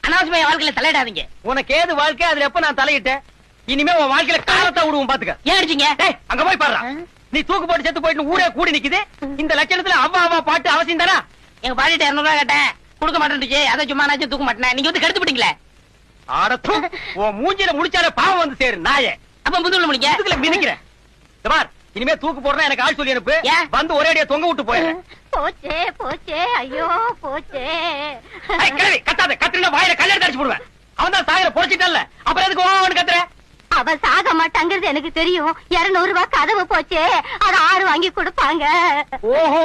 அனாவசியமா வாழ்க்கையில தலையிடாதீங்க. உனக்கு ஏது வாழ்க்கை, அதுல எப்ப நான் தலையிட்டேன்? இனிமே உன் வாழ்க்கையில காலத்தை விடுவோம் பாத்துக்க. ஏன் அடிச்சீங்க? அங்க போய் பாரு, நீ தூக்கு போட்டு செத்து போயிட்டு ஊரே கூடி நிக்குது. இந்த லட்சணத்துல அவ்வா அவ்வா பாட்டு அவசியம் தானா? எங்க பாட்டிட்ட 200 ரூபாய் கேட்டேன், கொடுக்க மாட்டேன்னுச்சு. அதை சும்மா நாச்சும் தூக்க மாட்டேன். நீங்க வந்து கெடுத்து விட்டீங்களே. ஆடத்தும் உன் மூஞ்சில முடிச்சாலே பாவம் வந்து சேரு நாயே. அப்ப முதுகுல முடிங்க. முதுகுல மிதிக்கிறேன். பார், இனிமே தூக்கு போடுறா எனக்கு ஆள் சொல்லி அனுப்பு. வந்து ஒரே அடியா தொங்க விட்டு போயிடுறேன். போச்சே போச்சே, ஐயோ போச்சே. கத்தாத, கத்துனா வாயில கல்யாணம் அடிச்சு போடுவேன். அவன் தான் சாகர பொழைச்சிட்டல்ல, அப்புறம் எதுக்கு ஓன்னு கத்துற? அவ சாக மாட்டாங்கிறது எனக்கு தெரியும். 200 ரூபாய் கதவு போச்சே, அது 6 வாங்கி கொடுப்பாங்க. ஓஹோ,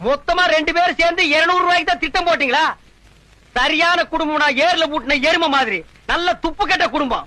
மொத்தமா 2 பேரும் சேர்ந்து 200 ரூபாய்க்கு தான் திட்டம் போட்டீங்களா? சரியான குடும்பம். நான் ஏர்ல பூட்டின எரும மாதிரி நல்ல துப்பு கட்ட குடும்பம்.